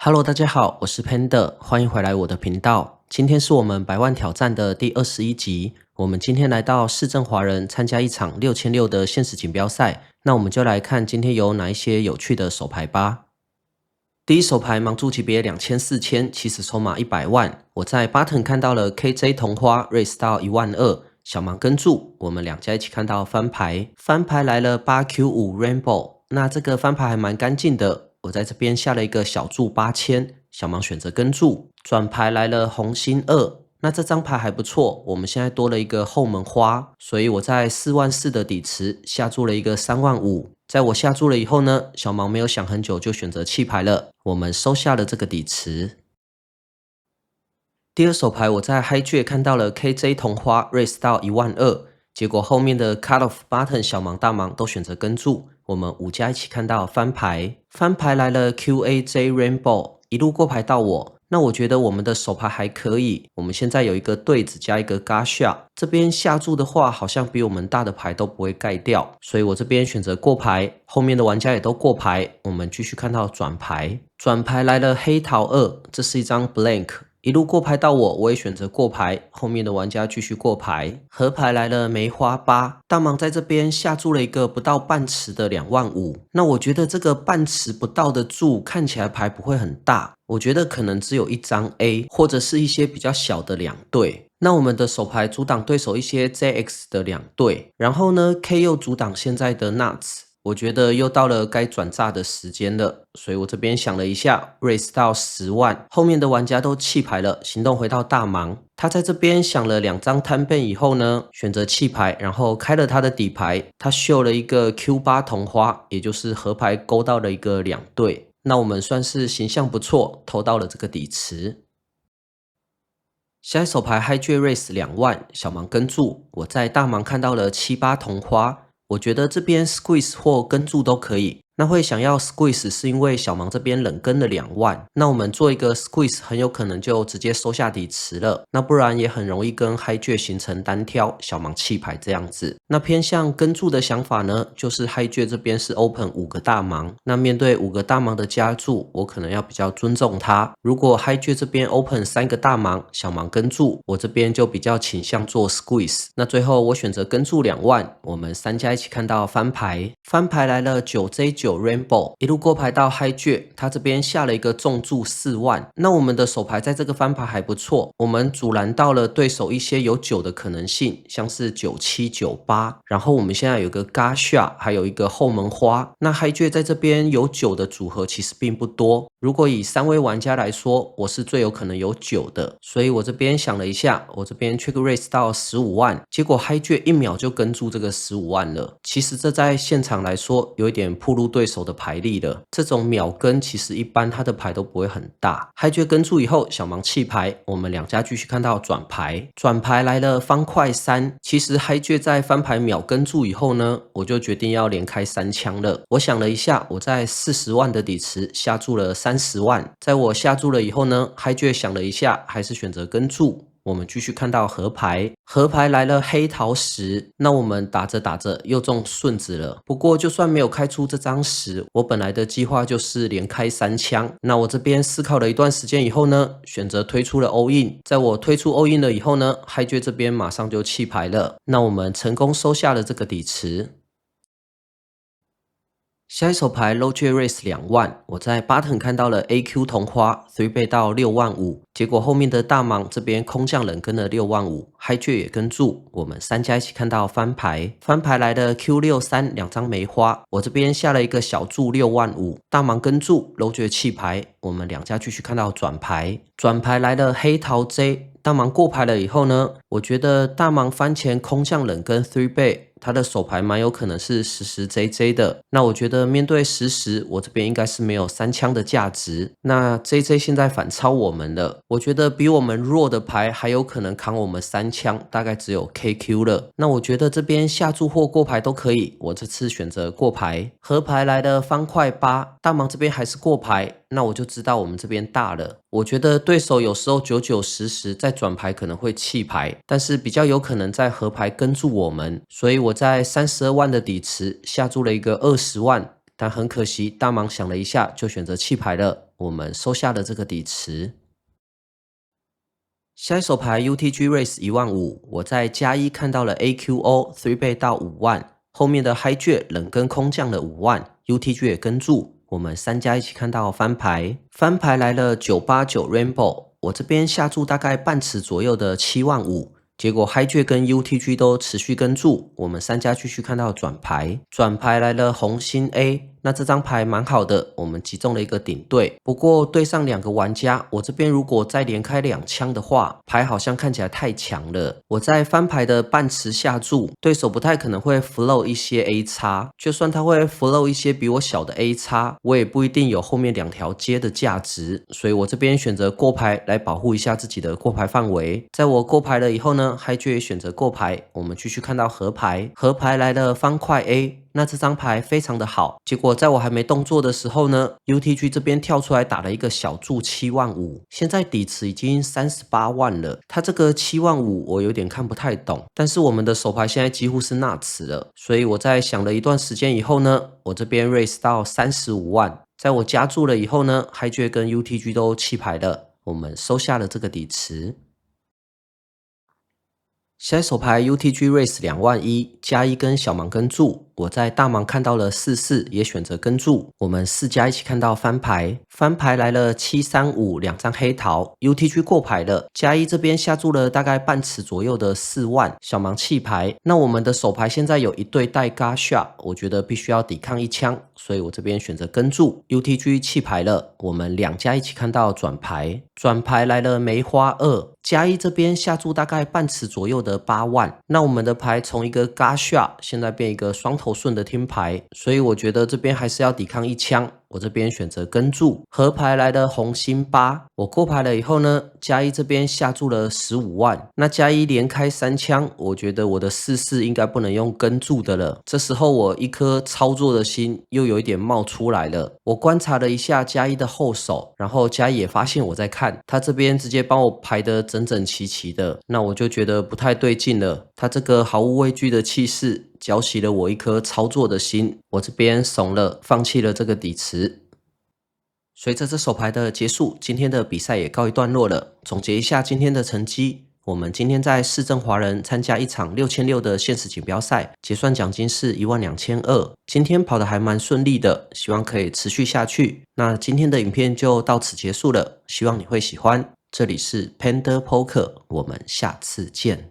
Hello，大家好，我是 Panda，欢迎回来我的频道。今天是我们百万挑战的第21集。我们今天来到市政华人参加一场6600的限时锦标赛。那我们就来看今天有哪一些有趣的手牌吧。第一手牌盲注级别2000、4000，起始筹码100万。我在 button 看到了 KJ 同花 raise 到12000，小盲跟注，我们两家一起看到翻牌，翻牌来了8Q5 Rainbow，那这个翻牌还蛮干净的。我在这边下了一个小注8000，小盲选择跟注，转牌来了红心2，那这张牌还不错，我们现在多了一个后门花，所以我在44000的底池下注了一个35000。在我下注了以后呢，小盲没有想很久就选择弃牌了，我们收下了这个底池。第二手牌我在 Hijack 看到了 KJ 同花 raise 到12000，结果后面的 Cut off button 小盲大盲都选择跟注，我们5家一起看到翻牌，翻牌来了 QAJ Rainbow， 一路过牌到我。那我觉得我们的手牌还可以，我们现在有一个对子加一个 Gasha， 这边下注的话好像比我们大的牌都不会盖掉，所以我这边选择过牌，后面的玩家也都过牌，我们继续看到转牌，转牌来了黑桃2，这是一张 blank。一路过牌到我也选择过牌，后面的玩家继续过牌，合牌来了梅花8，大盲在这边下注了一个不到半池的25000，那我觉得这个半池不到的注看起来牌不会很大，我觉得可能只有一张 A， 或者是一些比较小的2对。那我们的手牌阻挡对手一些 JX 的2对，然后呢 K 又阻挡现在的 Nuts，我觉得又到了该转炸的时间了，所以我这边想了一下 raise 到10万，后面的玩家都弃牌了，行动回到大盲。他在这边想了2张摊倍以后呢，选择弃牌，然后开了他的底牌，他秀了一个 Q8 同花，也就是合牌勾到了一个2对，那我们算是形象不错，偷到了这个底池。下一手牌 Hijack raise 2万，小盲跟注，我在大盲看到了7、8同花，我觉得这边 squeeze 或跟注都可以，那会想要 squeeze 是因为小盲这边冷跟了2万，那我们做一个 squeeze 很有可能就直接收下底池了，那不然也很容易跟 Hijack 形成单挑，小盲弃牌这样子。那偏向跟注的想法呢，就是 Hijack 这边是 open 5个大盲，那面对5个大盲的加注，我可能要比较尊重他。如果 Hijack 这边 open 3个大盲，小盲跟注，我这边就比较倾向做 squeeze。那最后我选择跟注2万，我们3家一起看到翻牌，翻牌来了 9J9 Rainbow， 一路过牌到 Hijack， 他这边下了一个重注4万。那我们的手牌在这个翻牌还不错，我们阻拦到了对手一些有9的可能性，像是97、98，然后我们现在有个 Gasha， 还有一个后门花。那 Hijack 在这边有9的组合其实并不多，如果以3位玩家来说，我是最有可能有9的，所以我这边想了一下，我这边 check raise 到15万，结果 Hijack 1秒就跟住这个15万了。其实这在现场来说有一点暴露对手的牌力了，这种秒跟其实一般他的牌都不会很大。Hijack 跟住以后，小盲弃牌，我们两家继续看到转牌，转牌来了方块3。其实 Hijack 在翻牌秒跟住以后呢，我就决定要连开3枪了。我想了一下，我在40万的底池下注了30万，在我下注了以后呢，Hijack 想了一下，还是选择跟注。我们继续看到合牌，合牌来了黑桃10，那我们打着打着又中顺子了。不过就算没有开出这张10，我本来的计划就是连开3枪。那我这边思考了一段时间以后呢，选择推出了 all in。在我推出 all in 了以后呢，Hijack 这边马上就弃牌了。那我们成功收下了这个底池。下一手牌 Low raise 2万，我在 button 看到了 AQ 同花 3 倍到65000，结果后面的大盲这边空降冷跟了65000， Hijack 也跟注，我们3家一起看到翻牌，翻牌来的 Q63 2张梅花，我这边下了一个小注65000，大盲跟注 Low 弃牌，我们两家继续看到转牌，转牌来了黑桃 J， 大盲过牌了以后呢，我觉得大盲翻前空降冷跟3倍。他的手牌蛮有可能是10 JJ 的，那我觉得面对10，我这边应该是没有3枪的价值。那 JJ 现在反超我们了，我觉得比我们弱的牌还有可能扛我们3枪，大概只有 KQ 了。那我觉得这边下注或过牌都可以，我这次选择过牌。合牌来的方块8，大盲这边还是过牌，那我就知道我们这边大了。我觉得对手有时候99、10在转牌可能会弃牌，但是比较有可能在合牌跟住我们，所以我在32万的底池下注了一个20万，但很可惜大盲想了一下就选择弃牌了。我们收下了这个底池。下一手牌 UTG Race 15000，我在加一看到了 AQO 3倍到5万，后面的 Hijack 冷跟空降了5万 ，UTG 也跟住，我们3家一起看到翻牌，翻牌来了989 Rainbow， 我这边下注大概半池左右的7万5。结果 Hijack 跟 UTG 都持续跟住，我们3家继续看到转牌，转牌来了红心 A， 那这张牌蛮好的，我们击中了一个顶对。不过对上2个玩家，我这边如果再连开2枪的话，牌好像看起来太强了。我在翻牌的半池下注，对手不太可能会 flow 一些 A 叉，就算他会 flow 一些比我小的 A 叉，我也不一定有后面2条街的价值，所以我这边选择过牌来保护一下自己的过牌范围。在我过牌了以后呢，Hijack 也选择过牌，我们继续看到合牌，合牌来了方块 A。那这张牌非常的好，结果在我还没动作的时候呢 ，UTG 这边跳出来打了一个小注7万5，现在底池已经38万了。他这个7万5我有点看不太懂，但是我们的手牌现在几乎是纳池了，所以我在想了一段时间以后呢，我这边 raise 到35万，在我加注了以后呢，Hijack 跟 UTG 都弃牌了，我们收下了这个底池。下一手牌 UTG Race 21000，加一跟小盲跟注，我在大盲看到了44，也选择跟注，我们4家一起看到翻牌，翻牌来了735 2张黑桃 ，UTG 过牌了，加一这边下注了大概半池左右的4万，小盲弃牌，那我们的手牌现在有一对带 Gasha， 我觉得必须要抵抗一枪，所以我这边选择跟注 ，UTG 弃牌了，我们2家一起看到转牌，转牌来了梅花2。加一这边下注大概半池左右的8万，那我们的牌从一个 Gasha 现在变一个双头顺的听牌，所以我觉得这边还是要抵抗一枪，我这边选择跟注，合牌来的红心8，我过牌了以后呢，加一这边下注了15万，那加一连开3枪，我觉得我的44应该不能用跟注的了，这时候我一颗操作的心又有一点冒出来了，我观察了一下加一的后手，然后加一也发现我在看，他这边直接帮我排的整整齐齐的，那我就觉得不太对劲了，他这个毫无畏惧的气势搅起了我一颗操作的心，我这边怂了，放弃了这个底池。随着这手牌的结束，今天的比赛也告一段落了。总结一下今天的成绩，我们今天在市政华人参加一场6600的限时锦标赛，结算奖金是12200。今天跑得还蛮顺利的，希望可以持续下去。那今天的影片就到此结束了，希望你会喜欢。这里是 Panda Poker，我们下次见。